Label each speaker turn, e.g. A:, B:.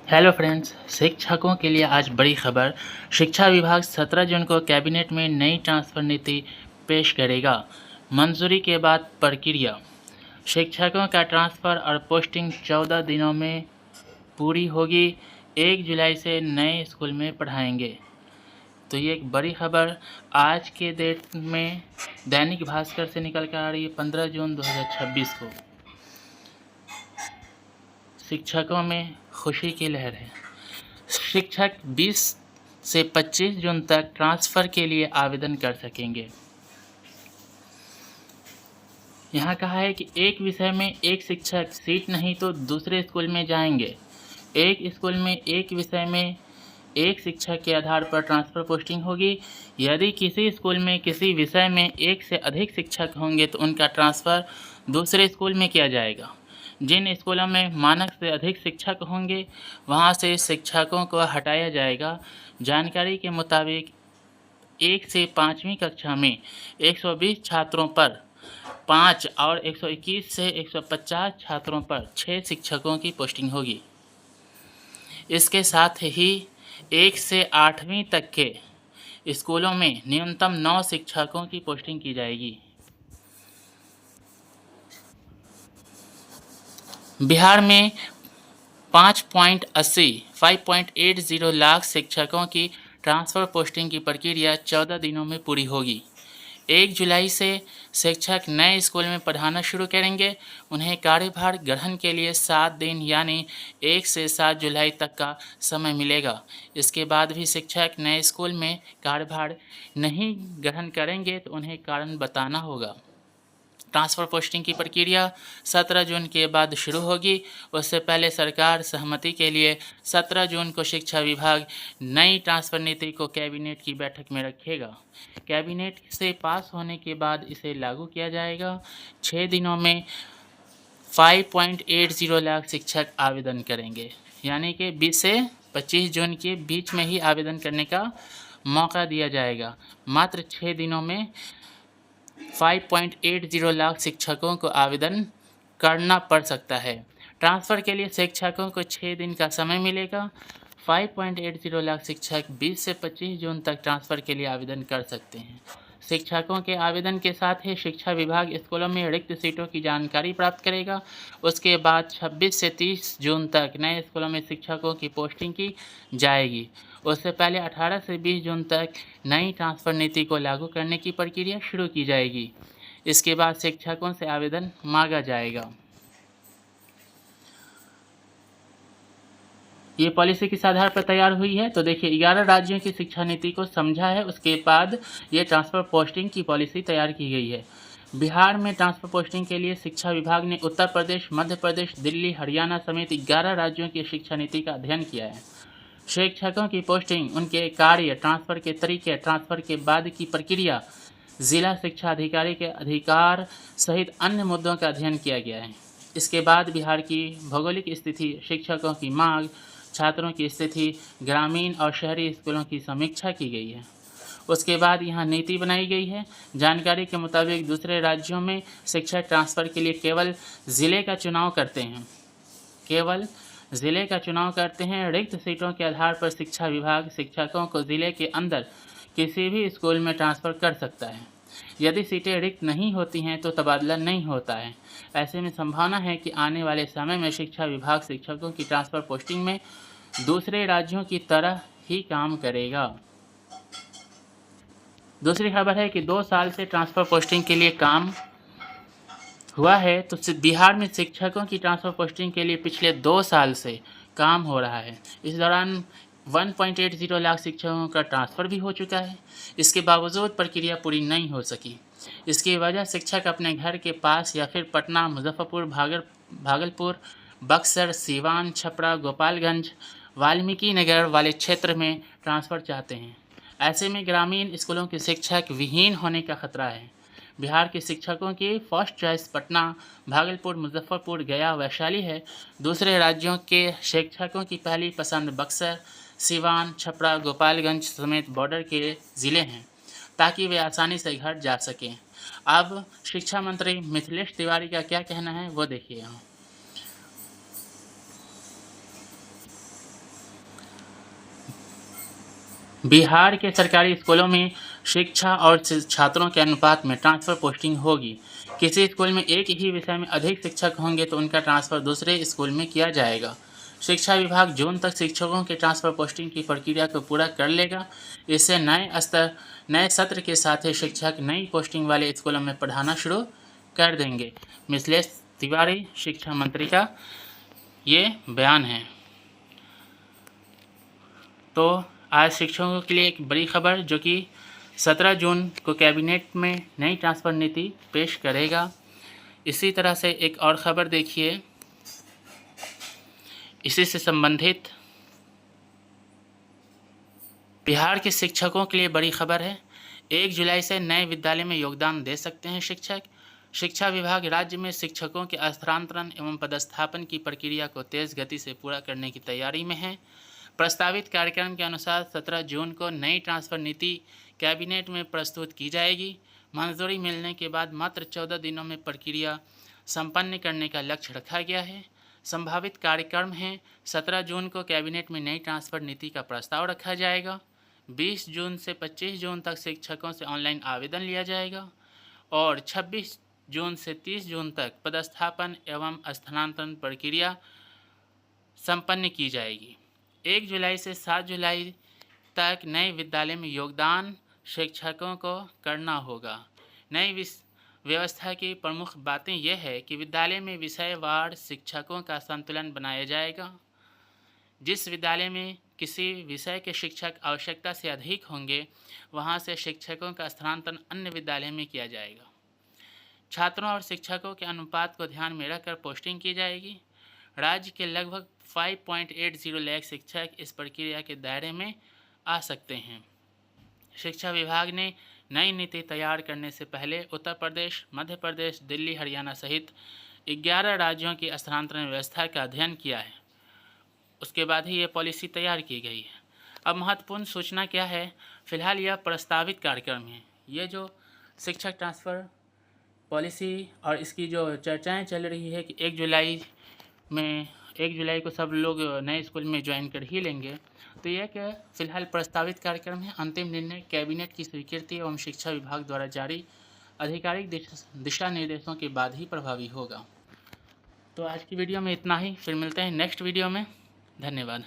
A: Hello friends, शिक्षकों के लिए आज बड़ी खबर। शिक्षा विभाग 17 जून को कैबिनेट में नई ट्रांसफ़र नीति पेश करेगा। मंजूरी के बाद प्रक्रिया। शिक्षकों का ट्रांसफ़र और पोस्टिंग 14 दिनों में पूरी होगी। 1 जुलाई से नए स्कूल में पढ़ाएंगे। तो ये एक बड़ी खबर आज के डेट में दैनिक भास्कर से निकल कर आ रही है 15 जून 2026 को। शिक्षकों में खुशी की लहर है। शिक्षक 20 से 25 जून तक ट्रांसफ़र के लिए आवेदन कर सकेंगे। यहाँ कहा है कि एक विषय में एक शिक्षक, सीट नहीं तो दूसरे स्कूल में जाएंगे। एक स्कूल में एक विषय में एक शिक्षक के आधार पर ट्रांसफ़र पोस्टिंग होगी। यदि किसी स्कूल में किसी विषय में एक से अधिक शिक्षक होंगे तो उनका ट्रांसफ़र दूसरे स्कूल में किया जाएगा। जिन स्कूलों में मानक से अधिक शिक्षक होंगे वहां से शिक्षकों को हटाया जाएगा। जानकारी के मुताबिक 1 से 5वीं कक्षा में 120 छात्रों पर 5 और 121 से 150 छात्रों पर 6 शिक्षकों की पोस्टिंग होगी। इसके साथ ही 1 से 8वीं तक के स्कूलों में न्यूनतम 9 शिक्षकों की पोस्टिंग की जाएगी। बिहार में 5.80 लाख शिक्षकों की ट्रांसफ़र पोस्टिंग की प्रक्रिया 14 दिनों में पूरी होगी। 1 जुलाई से शिक्षक नए स्कूल में पढ़ाना शुरू करेंगे। उन्हें कार्यभार ग्रहण के लिए 7 दिन यानी 1 से 7 जुलाई तक का समय मिलेगा। इसके बाद भी शिक्षक नए स्कूल में कार्यभार नहीं ग्रहण करेंगे तो उन्हें कारण बताना होगा। ट्रांसफ़र पोस्टिंग की प्रक्रिया 17 जून के बाद शुरू होगी। उससे पहले सरकार सहमति के लिए 17 जून को शिक्षा विभाग नई ट्रांसफ़र नीति को कैबिनेट की बैठक में रखेगा। कैबिनेट से पास होने के बाद इसे लागू किया जाएगा। 6 दिनों में 5.80 लाख शिक्षक आवेदन करेंगे, यानी कि 20 से 25 जून के बीच में ही आवेदन करने का मौका दिया जाएगा। मात्र 6 दिनों में 5.80 लाख शिक्षकों को आवेदन करना पड़ सकता है। ट्रांसफ़र के लिए शिक्षकों को 6 दिन का समय मिलेगा। 5.80 लाख शिक्षक 20 से 25 जून तक ट्रांसफ़र के लिए आवेदन कर सकते हैं। शिक्षकों के आवेदन के साथ ही शिक्षा विभाग स्कूलों में रिक्त सीटों की जानकारी प्राप्त करेगा। उसके बाद 26 से 30 जून तक नए स्कूलों में शिक्षकों की पोस्टिंग की जाएगी। उससे पहले 18 से 20 जून तक नई ट्रांसफ़र नीति को लागू करने की प्रक्रिया शुरू की जाएगी। इसके बाद शिक्षकों से आवेदन मांगा जाएगा। ये पॉलिसी किस आधार पर तैयार हुई है? तो देखिए, 11 राज्यों की शिक्षा नीति को समझा है, उसके बाद ये ट्रांसफ़र पोस्टिंग की पॉलिसी तैयार की गई है। बिहार में ट्रांसफ़र पोस्टिंग के लिए शिक्षा विभाग ने उत्तर प्रदेश, मध्य प्रदेश, दिल्ली, हरियाणा समेत 11 राज्यों की शिक्षा नीति का अध्ययन किया है। शिक्षकों की पोस्टिंग, उनके कार्य, ट्रांसफ़र के तरीके, ट्रांसफ़र के बाद की प्रक्रिया, जिला शिक्षा अधिकारी के अधिकार सहित अन्य मुद्दों का अध्ययन किया गया है। इसके बाद बिहार की भौगोलिक स्थिति, शिक्षकों की मांग, छात्रों की स्थिति, ग्रामीण और शहरी स्कूलों की समीक्षा की गई है। उसके बाद यहाँ नीति बनाई गई है। जानकारी के मुताबिक दूसरे राज्यों में शिक्षक ट्रांसफ़र के लिए केवल ज़िले का चुनाव करते हैं। रिक्त सीटों के आधार पर शिक्षा विभाग शिक्षकों को ज़िले के अंदर किसी भी स्कूल में ट्रांसफ़र कर सकता है। यदि सीटें रिक्त नहीं होती हैं तो तबादला नहीं होता है। ऐसे में संभावना है कि आने वाले समय में शिक्षा विभाग शिक्षकों की ट्रांसफ़र पोस्टिंग में दूसरे राज्यों की तरह ही काम करेगा। दूसरी खबर है कि 2 साल से ट्रांसफ़र पोस्टिंग के लिए काम हुआ है। तो बिहार में शिक्षकों की ट्रांसफ़र पोस्टिंग के लिए पिछले 2 साल से काम हो रहा है। इस दौरान 1.80 लाख शिक्षकों का ट्रांसफ़र भी हो चुका है। इसके बावजूद प्रक्रिया पूरी नहीं हो सकी। इसकी वजह शिक्षक अपने घर के पास या फिर पटना, मुजफ्फरपुर, भागलपुर, बक्सर, सीवान, छपरा, गोपालगंज, वाल्मीकि नगर वाले क्षेत्र में ट्रांसफ़र चाहते हैं। ऐसे में ग्रामीण स्कूलों के शिक्षक विहीन होने का खतरा है। बिहार के शिक्षकों की फर्स्ट चॉइस पटना, भागलपुर, मुजफ्फरपुर, गया, वैशाली है। दूसरे राज्यों के शिक्षकों की पहली पसंद बक्सर, सिवान, छपरा, गोपालगंज समेत बॉर्डर के ज़िले हैं, ताकि वे आसानी से घर जा सकें। अब शिक्षा मंत्री मिथिलेश तिवारी का क्या कहना है वो देखिए यहाँ। बिहार के सरकारी स्कूलों में शिक्षा और छात्रों के अनुपात में ट्रांसफ़र पोस्टिंग होगी। किसी स्कूल में एक ही विषय में अधिक शिक्षक होंगे तो उनका ट्रांसफ़र दूसरे स्कूल में किया जाएगा। शिक्षा विभाग जून तक शिक्षकों के ट्रांसफ़र पोस्टिंग की प्रक्रिया को पूरा कर लेगा। इससे नए सत्र के साथ ही शिक्षक नई पोस्टिंग वाले स्कूलों में पढ़ाना शुरू कर देंगे। मिथिलेश तिवारी शिक्षा मंत्री का ये बयान है। तो आज शिक्षकों के लिए एक बड़ी खबर, जो कि 17 जून को कैबिनेट में नई ट्रांसफ़र नीति पेश करेगा। इसी तरह से एक और खबर देखिए, इसी से संबंधित बिहार के शिक्षकों के लिए बड़ी खबर है। 1 जुलाई से नए विद्यालय में योगदान दे सकते हैं शिक्षक। शिक्षा विभाग राज्य में शिक्षकों के स्थानांतरण एवं पदस्थापन की प्रक्रिया को तेज़ गति से पूरा करने की तैयारी में है। प्रस्तावित कार्यक्रम के अनुसार 17 जून को नई ट्रांसफ़र नीति कैबिनेट में प्रस्तुत की जाएगी। मंजूरी मिलने के बाद मात्र 14 दिनों में प्रक्रिया संपन्न करने का लक्ष्य रखा गया है। संभावित कार्यक्रम है, 17 जून को कैबिनेट में नई ट्रांसफ़र नीति का प्रस्ताव रखा जाएगा। 20 जून से 25 जून तक शिक्षकों से ऑनलाइन आवेदन लिया जाएगा और 26 जून से 30 जून तक पदस्थापन एवं स्थानांतरण प्रक्रिया संपन्न की जाएगी। 1 जुलाई से 7 जुलाई तक नए विद्यालय में योगदान शिक्षकों को करना होगा। नई व्यवस्था की प्रमुख बातें यह है कि विद्यालय में विषयवार शिक्षकों का संतुलन बनाया जाएगा। जिस विद्यालय में किसी विषय के शिक्षक आवश्यकता से अधिक होंगे, वहां से शिक्षकों का स्थानांतरण अन्य विद्यालय में किया जाएगा। छात्रों और शिक्षकों के अनुपात को ध्यान में रखकर पोस्टिंग की जाएगी। राज्य के लगभग 5.80 लाख शिक्षक इस प्रक्रिया के दायरे में आ सकते हैं। शिक्षा विभाग ने नई नीति तैयार करने से पहले उत्तर प्रदेश, मध्य प्रदेश, दिल्ली, हरियाणा सहित 11 राज्यों की स्थानांतरण व्यवस्था का अध्ययन किया है। उसके बाद ही ये पॉलिसी तैयार की गई है। अब महत्वपूर्ण सूचना क्या है? फिलहाल यह प्रस्तावित कार्यक्रम है। ये जो शिक्षक ट्रांसफ़र पॉलिसी और इसकी जो चर्चाएं चल रही है कि 1 जुलाई को सब लोग नए स्कूल में ज्वाइन कर ही लेंगे, तो यह कि फ़िलहाल प्रस्तावित कार्यक्रम है। अंतिम निर्णय कैबिनेट की स्वीकृति एवं शिक्षा विभाग द्वारा जारी आधिकारिक दिशा निर्देशों के बाद ही प्रभावी होगा। तो आज की वीडियो में इतना ही, फिर मिलते हैं नेक्स्ट वीडियो में। धन्यवाद।